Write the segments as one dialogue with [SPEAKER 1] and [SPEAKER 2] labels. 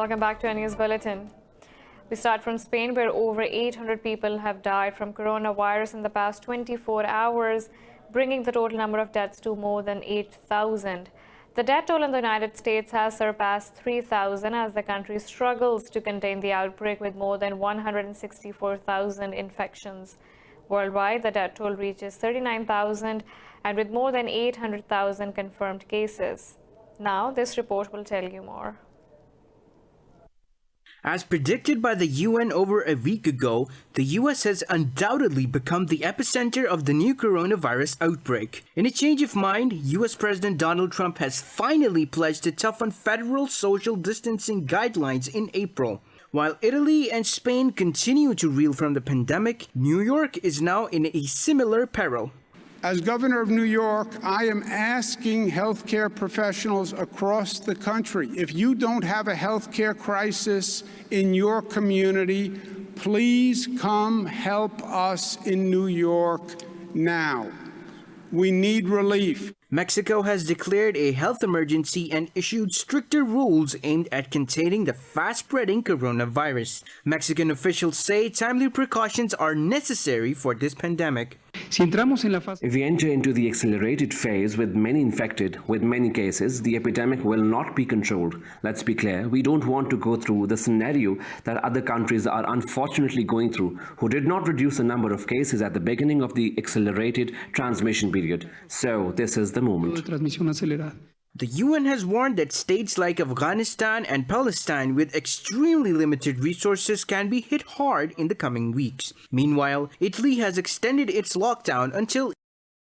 [SPEAKER 1] welcome back to our news bulletin. We start from Spain, where over 800 people have died from coronavirus in the past 24 hours, bringing the total number of deaths to more than 8,000. The death toll in the United States has surpassed 3,000 as the country struggles to contain the outbreak with more than 164,000 infections. Worldwide, the death toll reaches 39,000 and with more than 800,000 confirmed cases. Now, this report will tell you more.
[SPEAKER 2] As predicted by the UN over a week ago, the US has undoubtedly become the epicenter of the new coronavirus outbreak. In a change of mind, US President Donald Trump has finally pledged to toughen federal social distancing guidelines in April. While Italy and Spain continue to reel from the pandemic, New York is now in a similar peril.
[SPEAKER 3] As Governor of New York, I am asking healthcare professionals across the country, if you don't have a healthcare crisis in your community, please come help us in New York now. We need relief.
[SPEAKER 2] Mexico has declared a health emergency and issued stricter rules aimed at containing the fast-spreading coronavirus. Mexican officials say timely precautions are necessary for this pandemic.
[SPEAKER 4] If we enter into the accelerated phase with many infected, with many cases, the epidemic will not be controlled. Let's be clear, we don't want to go through the scenario that other countries are unfortunately going through, who did not reduce the number of cases at the beginning of the accelerated transmission period. So this is the moment.
[SPEAKER 2] The UN has warned that states like Afghanistan and Palestine with extremely limited resources can be hit hard in the coming weeks. Meanwhile, Italy has extended its lockdown until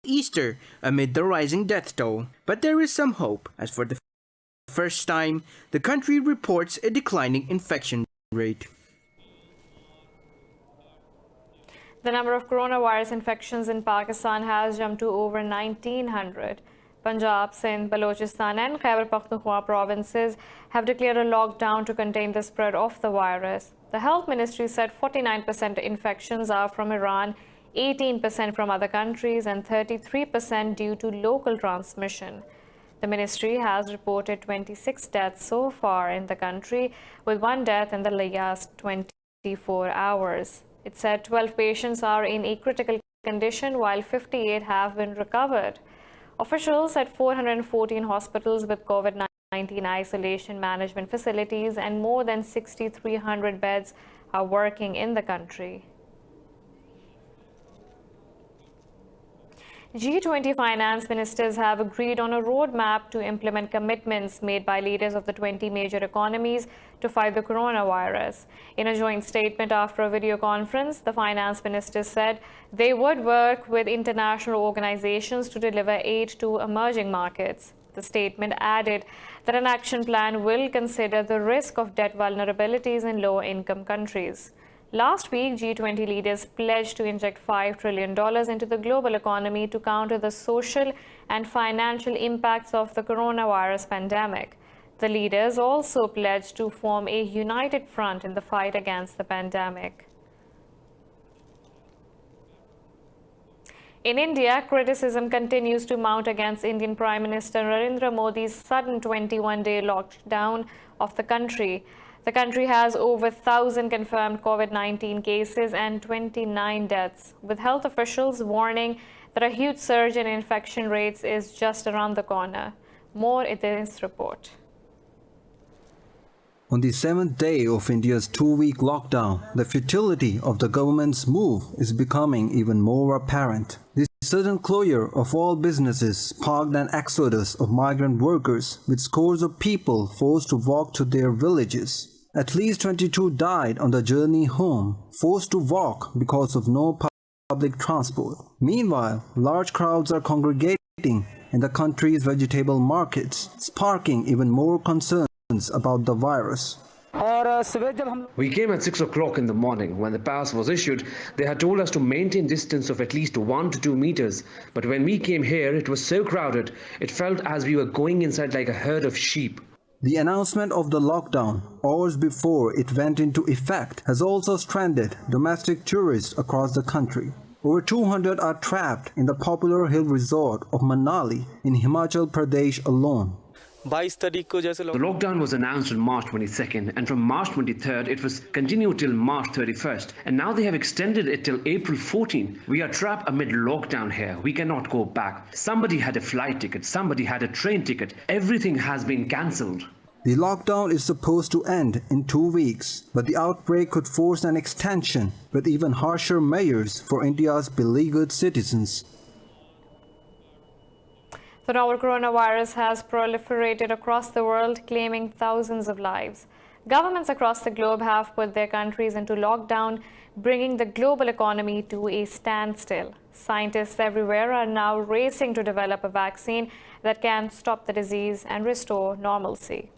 [SPEAKER 2] Easter amid the rising death toll. But there is some hope, as for the first time, the country reports a declining infection rate.
[SPEAKER 1] The number of coronavirus infections in Pakistan has jumped to over 1,900. Punjab, Sindh, Balochistan and Khyber Pakhtunkhwa provinces have declared a lockdown to contain the spread of the virus. The health ministry said 49% infections are from Iran, 18% from other countries and 33% due to local transmission. The ministry has reported 26 deaths so far in the country, with one death in the last 24 hours. It said 12 patients are in a critical condition while 58 have been recovered. Officials at 414 hospitals with COVID-19 isolation management facilities and more than 6,300 beds are working in the country. G20 finance ministers have agreed on a roadmap to implement commitments made by leaders of the 20 major economies to fight the coronavirus. In a joint statement after a video conference, the finance ministers said they would work with international organizations to deliver aid to emerging markets. The statement added that an action plan will consider the risk of debt vulnerabilities in low-income countries. Last week, G20 leaders pledged to inject $5 trillion into the global economy to counter the social and financial impacts of the coronavirus pandemic. The leaders also pledged to form a united front in the fight against the pandemic. In India, criticism continues to mount against Indian Prime Minister Narendra Modi's sudden 21-day lockdown of the country. The country has over 1,000 confirmed COVID-19 cases and 29 deaths, with health officials warning that a huge surge in infection rates is just around the corner. More in this report.
[SPEAKER 5] On the 7th day of India's 2-week lockdown, the futility of the government's move is becoming even more apparent. The sudden closure of all businesses sparked an exodus of migrant workers, with scores of people forced to walk to their villages. At least 22 died on the journey home, forced to walk because of no public transport. Meanwhile, large crowds are congregating in the country's vegetable markets, sparking even more concerns about the virus.
[SPEAKER 4] We came at 6 o'clock in the morning. When the pass was issued, they had told us to maintain distance of at least 1 to 2 meters. But when we came here, it was so crowded, it felt as we were going inside like a herd of sheep.
[SPEAKER 5] The announcement of the lockdown, hours before it went into effect, has also stranded domestic tourists across the country. Over 200 are trapped in the popular hill resort of Manali in Himachal Pradesh alone.
[SPEAKER 6] 22 तारीख को जैसे
[SPEAKER 4] The lockdown was announced on March 22nd, and from March 23rd it was continued till March 31st, and now they have extended it till April 14. We are trapped amid lockdown here. We cannot go back. Somebody had a flight ticket, somebody had a train ticket. Everything has been cancelled.
[SPEAKER 5] The lockdown is supposed to end in 2 weeks, but the outbreak could force an extension with even harsher measures for India's beleaguered citizens.
[SPEAKER 1] The novel coronavirus has proliferated across the world, claiming thousands of lives. Governments across the globe have put their countries into lockdown, bringing the global economy to a standstill. Scientists everywhere are now racing to develop a vaccine that can stop the disease and restore normalcy.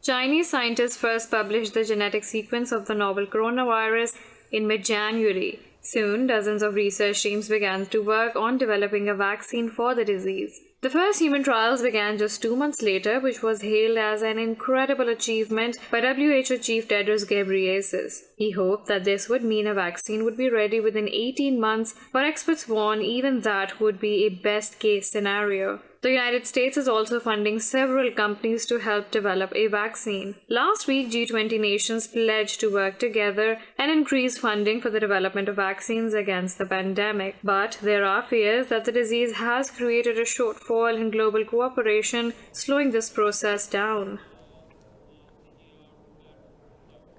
[SPEAKER 1] Chinese scientists first published the genetic sequence of the novel coronavirus in mid-January. Soon, dozens of research teams began to work on developing a vaccine for the disease. The first human trials began just 2 months later, which was hailed as an incredible achievement by WHO Chief Tedros Ghebreyesus. He hoped that this would mean a vaccine would be ready within 18 months, but experts warn even that would be a best-case scenario. The United States is also funding several companies to help develop a vaccine. Last week, G20 nations pledged to work together and increase funding for the development of vaccines against the pandemic. But there are fears that the disease has created a shortfall in global cooperation, slowing this process down.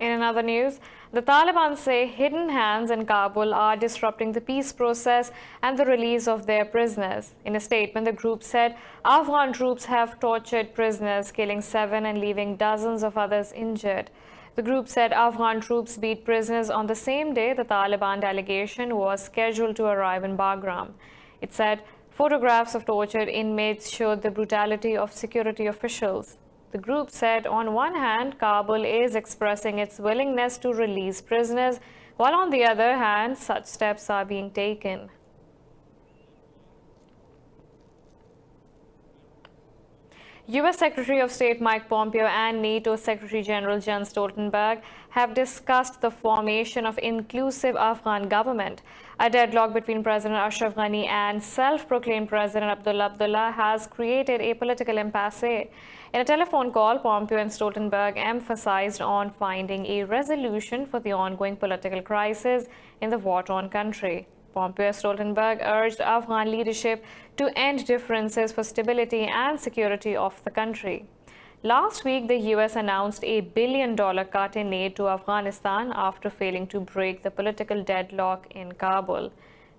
[SPEAKER 1] In another news, the Taliban say hidden hands in Kabul are disrupting the peace process and the release of their prisoners. In a statement, the group said Afghan troops have tortured prisoners, killing 7 and leaving dozens of others injured. The group said Afghan troops beat prisoners on the same day the Taliban delegation was scheduled to arrive in Bagram. It said photographs of tortured inmates showed the brutality of security officials. The group said on one hand, Kabul is expressing its willingness to release prisoners, while on the other hand, such steps are being taken. U.S. Secretary of State Mike Pompeo and NATO Secretary General Jens Stoltenberg have discussed the formation of inclusive Afghan government. A deadlock between President Ashraf Ghani and self-proclaimed President Abdullah has created a political impasse. In a telephone call, Pompeo and Stoltenberg emphasized on finding a resolution for the ongoing political crisis in the war-torn country. Pompeo and Stoltenberg urged Afghan leadership to end differences for stability and security of the country. Last week, the U.S. announced a $1 billion cut in aid to Afghanistan after failing to break the political deadlock in Kabul.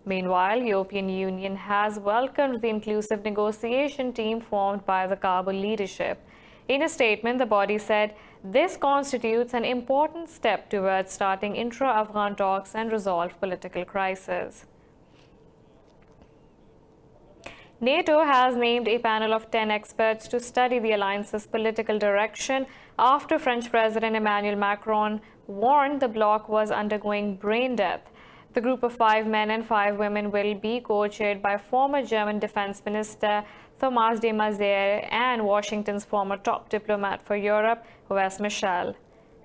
[SPEAKER 1] Meanwhile, the European Union has welcomed the inclusive negotiation team formed by the Kabul leadership. In a statement, the body said this constitutes an important step towards starting intra-Afghan talks and resolve political crisis. NATO has named a panel of 10 experts to study the alliance's political direction after French President Emmanuel Macron warned the bloc was undergoing brain death. The group of 5 men and 5 women will be co-chaired by former German Defense Minister Thomas de Maizière and Washington's former top diplomat for Europe, Louis Michel.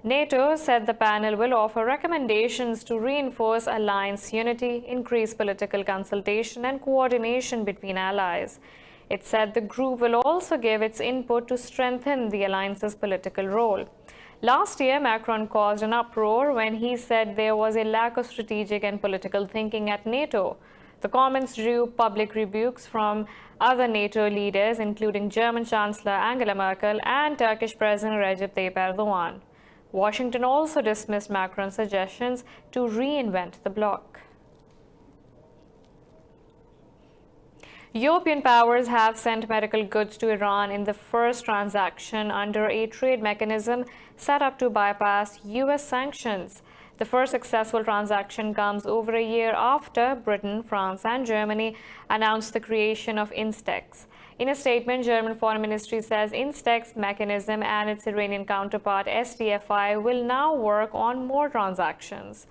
[SPEAKER 1] NATO said the panel will offer recommendations to reinforce alliance unity, increase political consultation and coordination between allies. It said the group will also give its input to strengthen the alliance's political role. Last year, Macron caused an uproar when he said there was a lack of strategic and political thinking at NATO. The comments drew public rebukes from other NATO leaders, including German Chancellor Angela Merkel and Turkish President Recep Tayyip Erdogan. Washington also dismissed Macron's suggestions to reinvent the bloc. European powers have sent medical goods to Iran in the first transaction under a trade mechanism set up to bypass U.S. sanctions. The first successful transaction comes over a year after Britain, France, and Germany announced the creation of INSTEX. In a statement, German Foreign Ministry says INSTEX mechanism and its Iranian counterpart SDFI will now work on more transactions.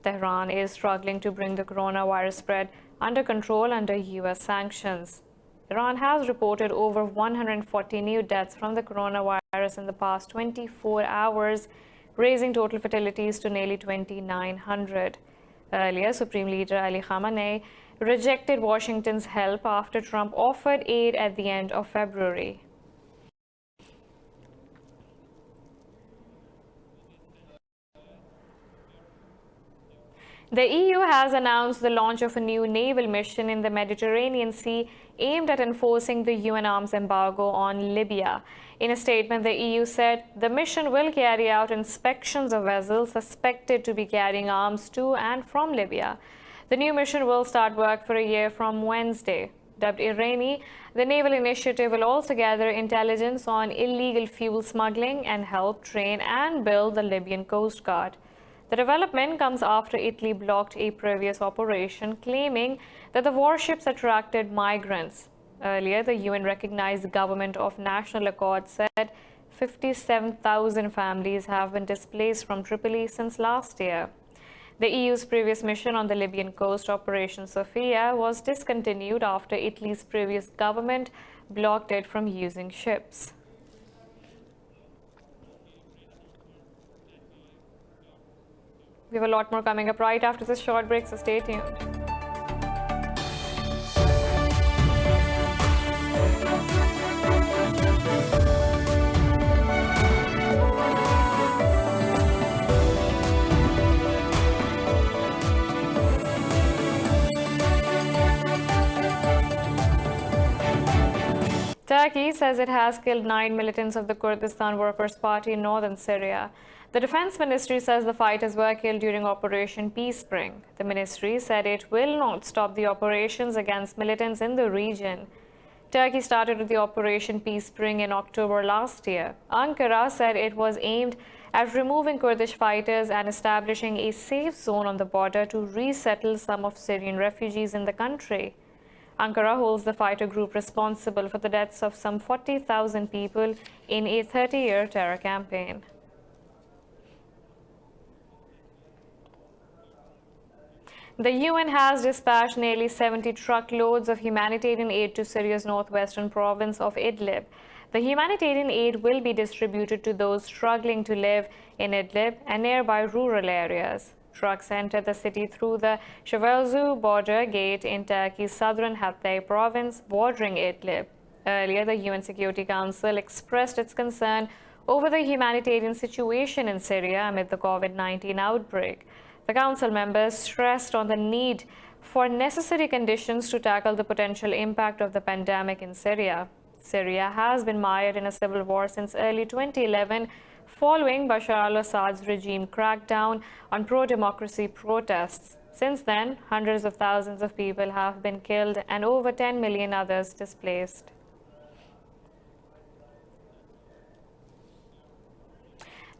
[SPEAKER 1] Tehran is struggling to bring the coronavirus spread under control under U.S. sanctions. Iran has reported over 140 new deaths from the coronavirus in the past 24 hours, raising total fatalities to nearly 2,900. Earlier, Supreme Leader Ali Khamenei rejected Washington's help after Trump offered aid at the end of February. The EU has announced the launch of a new naval mission in the Mediterranean Sea aimed at enforcing the UN arms embargo on Libya. In a statement, the EU said the mission will carry out inspections of vessels suspected to be carrying arms to and from Libya. The new mission will start work for a year from Wednesday. Dubbed Irani, the naval initiative will also gather intelligence on illegal fuel smuggling and help train and build the Libyan Coast Guard. The development comes after Italy blocked a previous operation, claiming that the warships attracted migrants. Earlier, the UN recognized Government of National Accord said 57,000 families have been displaced from Tripoli since last year. The EU's previous mission on the Libyan coast, Operation Sophia, was discontinued after Italy's previous government blocked it from using ships. We have a lot more coming up right after this short break, so stay tuned. Turkey says it has killed 9 militants of the Kurdistan Workers' Party in northern Syria. The Defense Ministry says the fighters were killed during Operation Peace Spring. The ministry said it will not stop the operations against militants in the region. Turkey started with the Operation Peace Spring in October last year. Ankara said it was aimed at removing Kurdish fighters and establishing a safe zone on the border to resettle some of Syrian refugees in the country. Ankara holds the fighter group responsible for the deaths of some 40,000 people in a 30-year terror campaign. The UN has dispatched nearly 70 truckloads of humanitarian aid to Syria's northwestern province of Idlib. The humanitarian aid will be distributed to those struggling to live in Idlib and nearby rural areas. Trucks enter the city through the Şevazu border gate in Turkey's southern Hatay province, bordering Idlib. Earlier, the UN Security Council expressed its concern over the humanitarian situation in Syria amid the COVID-19 outbreak. The Council members stressed on the need for necessary conditions to tackle the potential impact of the pandemic in Syria. Syria has been mired in a civil war since early 2011, following Bashar al-Assad's regime crackdown on pro-democracy protests. Since then, hundreds of thousands of people have been killed and over 10 million others displaced.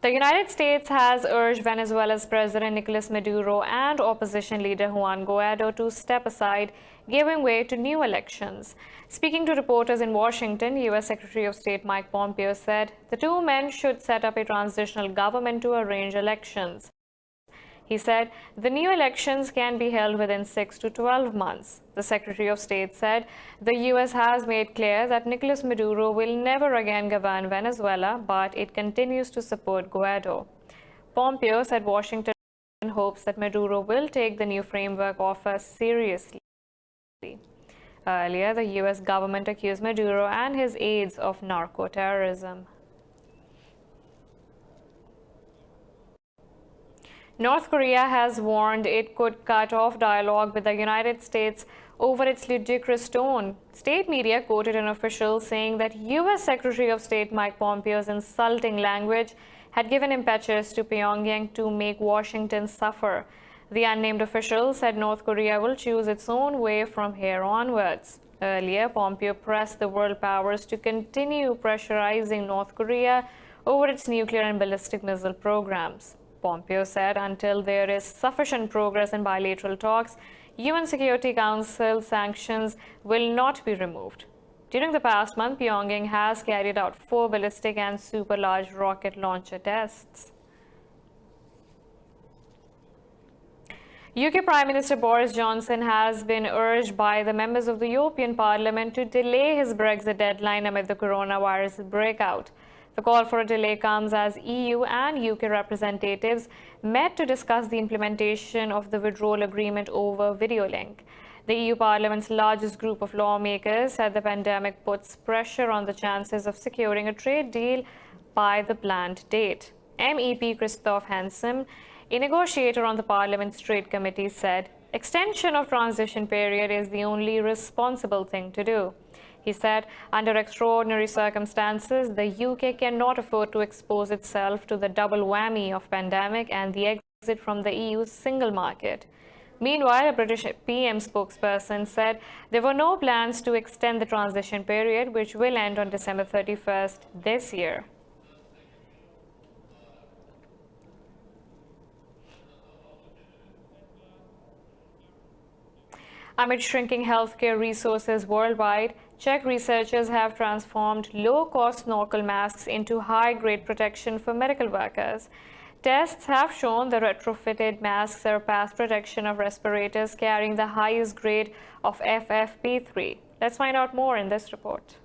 [SPEAKER 1] The United States has urged Venezuela's President Nicolas Maduro and opposition leader Juan Guaido to step aside, giving way to new elections. Speaking to reporters in Washington, U.S. Secretary of State Mike Pompeo said the two men should set up a transitional government to arrange elections. He said the new elections can be held within 6 to 12 months. The Secretary of State said the U.S. has made clear that Nicolas Maduro will never again govern Venezuela, but it continues to support Guaido. Pompeo said Washington hopes that Maduro will take the new framework offer seriously. Earlier, the U.S. government accused Maduro and his aides of narco-terrorism. North Korea has warned it could cut off dialogue with the United States over its ludicrous tone. State media quoted an official saying that U.S. Secretary of State Mike Pompeo's insulting language had given impetus to Pyongyang to make Washington suffer. The unnamed official said North Korea will choose its own way from here onwards. Earlier, Pompeo pressed the world powers to continue pressurizing North Korea over its nuclear and ballistic missile programs. Pompeo said until there is sufficient progress in bilateral talks, UN Security Council sanctions will not be removed. During the past month, Pyongyang has carried out 4 ballistic and super large rocket launcher tests. UK Prime Minister Boris Johnson has been urged by the members of the European Parliament to delay his Brexit deadline amid the coronavirus breakout. The call for a delay comes as EU and UK representatives met to discuss the implementation of the withdrawal agreement over video link. The EU Parliament's largest group of lawmakers said the pandemic puts pressure on the chances of securing a trade deal by the planned date. MEP Christoph Hansen, a negotiator on the Parliament's Trade Committee, said extension of transition period is the only responsible thing to do. He said, under extraordinary circumstances, the UK cannot afford to expose itself to the double whammy of pandemic and the exit from the EU's single market. Meanwhile, a British PM spokesperson said there were no plans to extend the transition period, which will end on December 31st this year. Amid shrinking healthcare resources worldwide, Czech researchers have transformed low-cost snorkel masks into high-grade protection for medical workers. Tests have shown the retrofitted masks surpass protection of respirators carrying the highest grade of FFP3. Let's find out more in this report.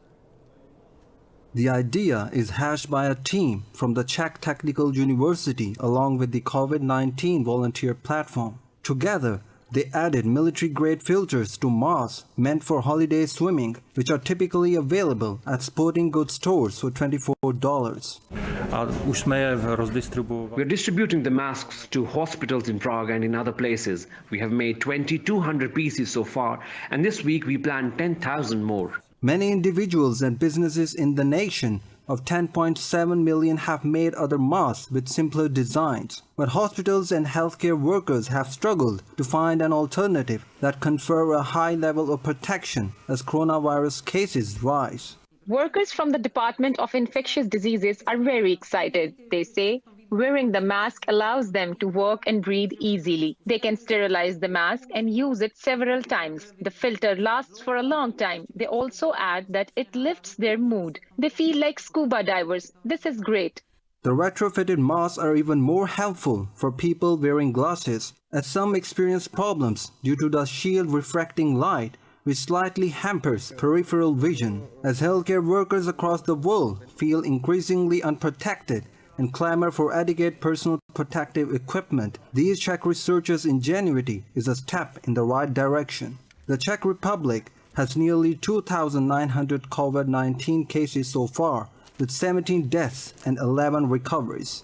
[SPEAKER 5] The idea is hatched by a team from the Czech Technical University along with the COVID-19 volunteer platform. Together, they added military-grade filters to masks meant for holiday swimming, which are typically available at sporting goods stores for $24.
[SPEAKER 4] We're distributing the masks to hospitals in Prague and in other places. We have made 2,200 pieces so far, and this week we plan 10,000 more.
[SPEAKER 5] Many individuals and businesses in the nation of 10.7 million have made other masks with simpler designs, but hospitals and healthcare workers have struggled to find an alternative that confer a high level of protection as coronavirus cases rise.
[SPEAKER 6] Workers from the Department of Infectious Diseases are very excited. They say wearing the mask allows them to work and breathe easily. They can sterilize the mask and use it several times. The filter lasts for a long time. They also add that it lifts their mood. They feel like scuba divers. This is great.
[SPEAKER 5] The retrofitted masks are even more helpful for people wearing glasses, as some experience problems due to the shield refracting light, which slightly hampers peripheral vision. As healthcare workers across the world feel increasingly unprotected and clamor for adequate personal protective equipment, these Czech researchers' ingenuity is a step in the right direction. The Czech Republic has nearly 2,900 COVID-19 cases so far, with 17 deaths and 11 recoveries.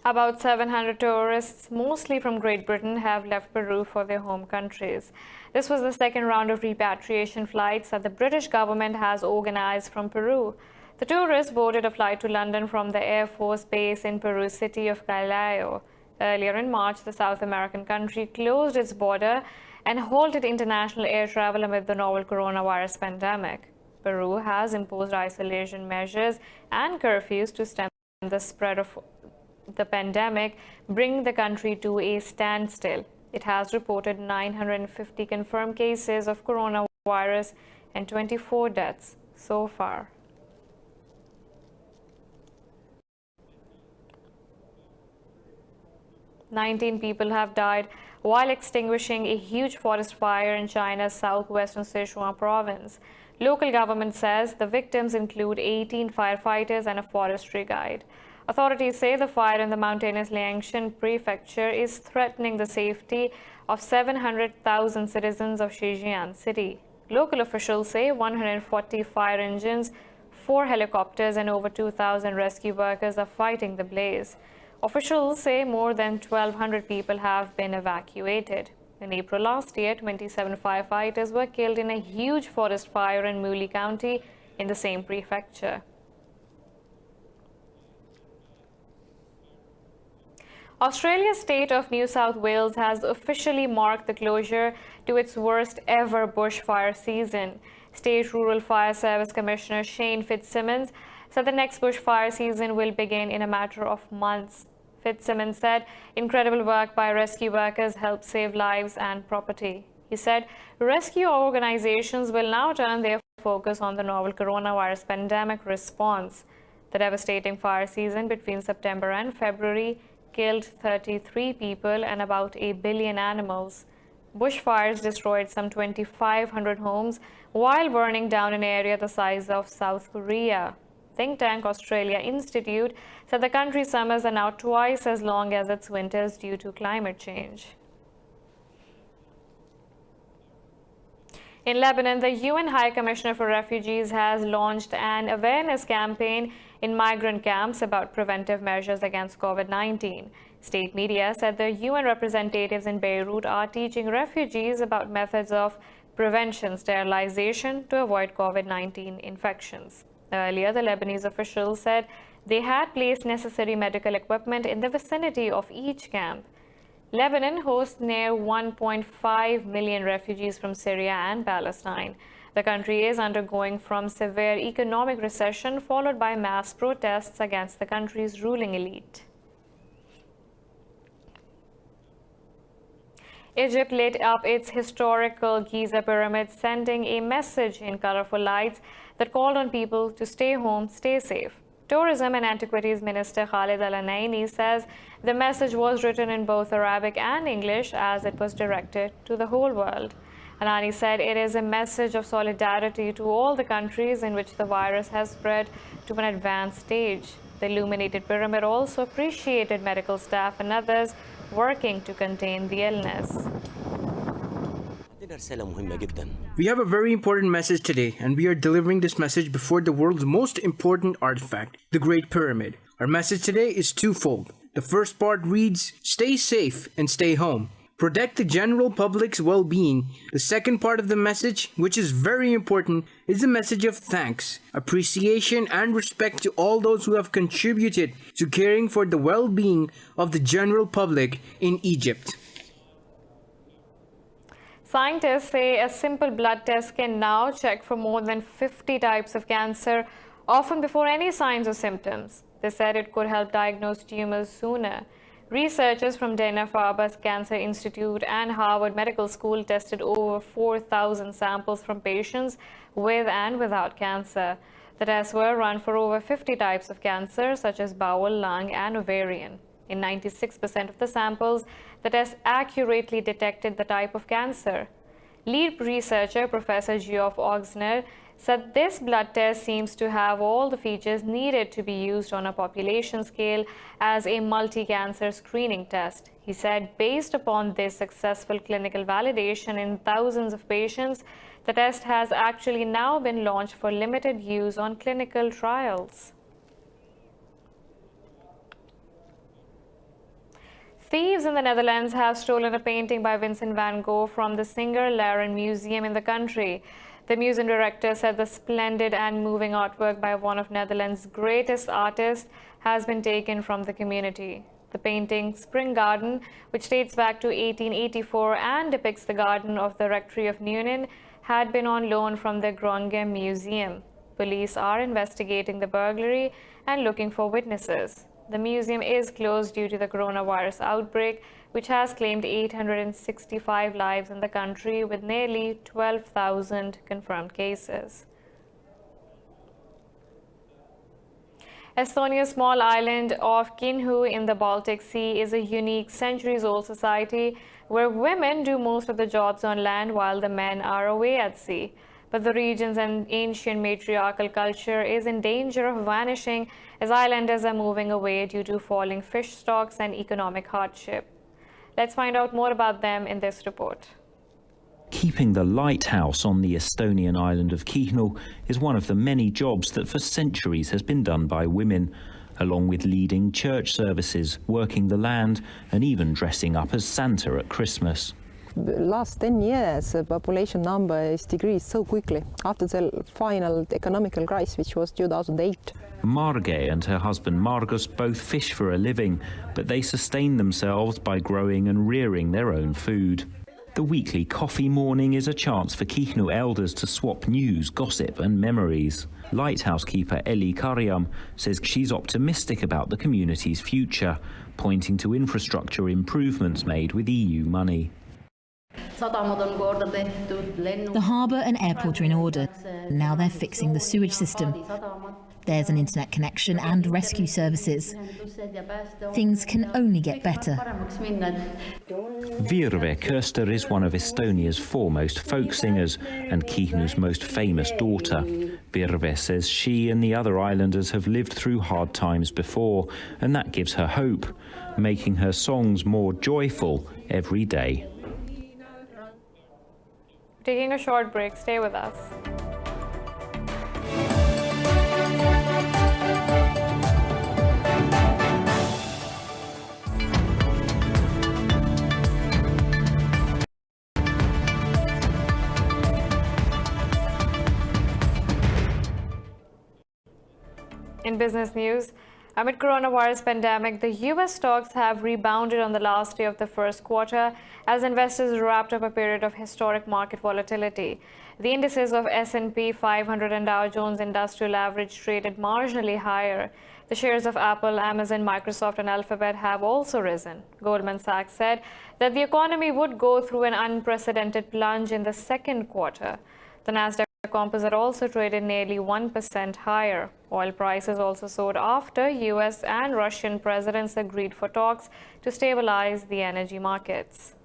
[SPEAKER 1] About 700 tourists, mostly from Great Britain, have left Peru for their home countries. This was the second round of repatriation flights that the British government has organized from Peru. The tourists boarded a flight to London from the Air Force base in Peru's city of Callao. Earlier in March, the South American country closed its border and halted international air travel amid the novel coronavirus pandemic. Peru has imposed isolation measures and curfews to stem the spread of the pandemic, bringing the country to a standstill. It has reported 950 confirmed cases of coronavirus and 24 deaths so far. "19 people have died while extinguishing a huge forest fire in China's southwestern Sichuan province. Local government says the victims include 18 firefighters and a forestry guide. Authorities say the fire in the mountainous Liangshan prefecture is threatening the safety of 700,000 citizens of Shijian city. Local officials say 140 fire engines, 4 helicopters, and over 2,000 rescue workers are fighting the blaze. Officials say more than 1,200 people have been evacuated. In April last year, 27 firefighters were killed in a huge forest fire in Muli County in the same prefecture. Australia's state of New South Wales has officially marked the closure to its worst ever bushfire season. State Rural Fire Service Commissioner Shane Fitzsimmons said the next bushfire season will begin in a matter of months. Fitzsimmons said incredible work by rescue workers helped save lives and property. He said rescue organizations will now turn their focus on the novel coronavirus pandemic response. The devastating fire season between September and February killed 33 people and about 1 billion animals. Bushfires destroyed some 2,500 homes while burning down an area the size of South Korea. Think tank Australia Institute said the country's summers are now twice as long as its winters due to climate change. In Lebanon, the UN High Commissioner for Refugees has launched an awareness campaign in migrant camps about preventive measures against COVID-19. State media said the UN representatives in Beirut are teaching refugees about methods of prevention, sterilization to avoid COVID-19 infections. Earlier, the Lebanese officials said they had placed necessary medical equipment in the vicinity of each camp. Lebanon hosts near 1.5 million refugees from Syria and Palestine. The country is undergoing from severe economic recession followed by mass protests against the country's ruling elite. Egypt lit up its historical Giza pyramid, sending a message in colorful lights that called on people to stay home, stay safe. Tourism and Antiquities Minister Khalid Al-Anaini says the message was written in both Arabic and English as it was directed to the whole world. Anani said it is a message of solidarity to all the countries in which the virus has spread to an advanced stage. The illuminated pyramid also appreciated medical staff and others working to contain the illness.
[SPEAKER 2] We have a very important message today, and we are delivering this message before the world's most important artifact, the Great Pyramid. Our message today is twofold. The first part reads, stay safe and stay home. Protect the general public's well-being. The second part of the message, which is very important, is a message of thanks, appreciation, and respect to all those who have contributed to caring for the well-being of the general public in Egypt.
[SPEAKER 1] Scientists say a simple blood test can now check for more than 50 types of cancer, often before any signs or symptoms. They said it could help diagnose tumors sooner. Researchers from Dana-Farber's Cancer Institute and Harvard Medical School tested over 4,000 samples from patients with and without cancer. The tests were run for over 50 types of cancer, such as bowel, lung, and ovarian. In 96% of the samples, the test accurately detected the type of cancer. Lead researcher Professor Geoff Oxner said this blood test seems to have all the features needed to be used on a population scale as a multi-cancer screening test. He said based upon this successful clinical validation in thousands of patients, the test has actually now been launched for limited use on clinical trials. Thieves in the Netherlands have stolen a painting by Vincent van Gogh from the Singer Laren Museum in the country. The museum director said the splendid and moving artwork by one of Netherlands' greatest artists has been taken from the community. The painting, Spring Garden, which dates back to 1884 and depicts the garden of the Rectory of Nuenen, had been on loan from the Groningen Museum. Police are investigating the burglary and looking for witnesses. The museum is closed due to the coronavirus outbreak, which has claimed 865 lives in the country with nearly 12,000 confirmed cases. Estonia's small island of Kinhu in the Baltic Sea is a unique centuries-old society where women do most of the jobs on land while the men are away at sea. But the region's ancient matriarchal culture is in danger of vanishing as islanders are moving away due to falling fish stocks and economic hardship. Let's find out more about them in this report.
[SPEAKER 7] Keeping the lighthouse on the Estonian island of Kihnu is one of the many jobs that for centuries has been done by women, along with leading church services, working the land, and even dressing up as Santa at Christmas.
[SPEAKER 8] Last 10 years, the population number has decreased so quickly after the final economical crisis, which was 2008.
[SPEAKER 7] Marge and her husband Margus both fish for a living, but they sustain themselves by growing and rearing their own food. The weekly coffee morning is a chance for Kihnu elders to swap news, gossip and memories. Lighthouse keeper Eli Karjam says she's optimistic about the community's future, pointing to infrastructure improvements made with EU money.
[SPEAKER 9] The harbour and airport are in order. Now they're fixing the sewage system. There's an internet connection and rescue services. Things can only get better.
[SPEAKER 7] Virve Köster is one of Estonia's foremost folk singers and Kihnu's most famous daughter. Virve says she and the other islanders have lived through hard times before, and that gives her hope, making her songs more joyful every day.
[SPEAKER 1] Taking a short break, stay with us. In business news, amid coronavirus pandemic, the U.S. stocks have rebounded on the last day of the first quarter as investors wrapped up a period of historic market volatility. The indices of S&P 500 and Dow Jones Industrial Average traded marginally higher. The shares of Apple, Amazon, Microsoft and Alphabet have also risen. Goldman Sachs said that the economy would go through an unprecedented plunge in the second quarter. The Nasdaq Composite also traded nearly 1% higher. Oil prices also soared after U.S. and Russian presidents agreed for talks to stabilize the energy markets.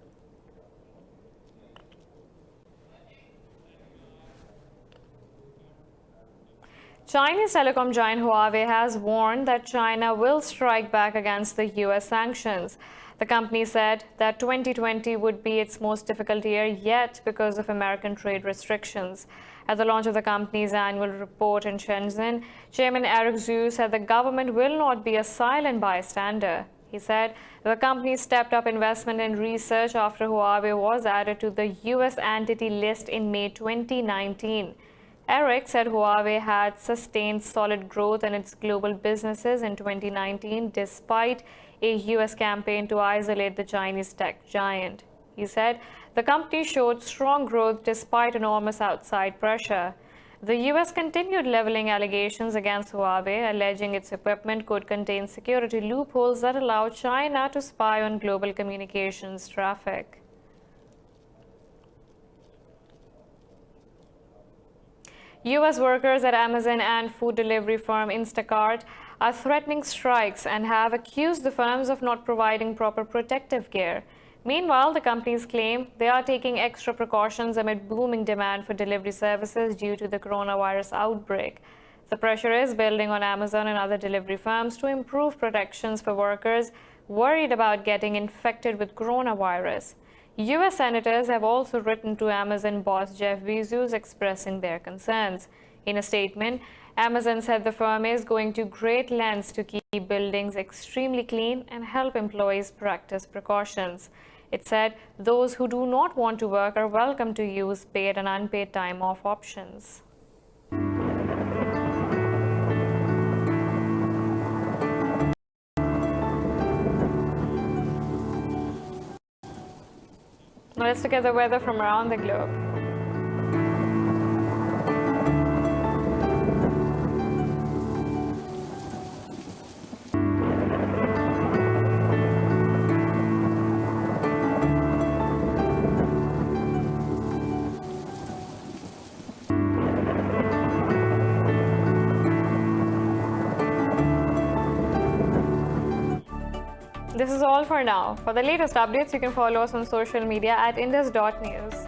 [SPEAKER 1] Chinese telecom giant Huawei has warned that China will strike back against the U.S. sanctions. The company said that 2020 would be its most difficult year yet because of American trade restrictions. At the launch of the company's annual report in Shenzhen, Chairman Eric Zhu said the government will not be a silent bystander. He said the company stepped up investment in research after Huawei was added to the U.S. entity list in May 2019. Eric said Huawei had sustained solid growth in its global businesses in 2019 despite a U.S. campaign to isolate the Chinese tech giant. He said the company showed strong growth despite enormous outside pressure. The U.S. continued leveling allegations against Huawei, alleging its equipment could contain security loopholes that allow China to spy on global communications traffic. U.S. workers at Amazon and food delivery firm Instacart are threatening strikes and have accused the firms of not providing proper protective gear. Meanwhile, the companies claim they are taking extra precautions amid booming demand for delivery services due to the coronavirus outbreak. The pressure is building on Amazon and other delivery firms to improve protections for workers worried about getting infected with coronavirus. U.S. senators have also written to Amazon boss Jeff Bezos expressing their concerns. In a statement, Amazon said the firm is going to great lengths to keep buildings extremely clean and help employees practice precautions. It said those who do not want to work are welcome to use paid and unpaid time off options. Now let's look at the weather from around the globe. This is all for now. For the latest updates, you can follow us on social media at indus.news.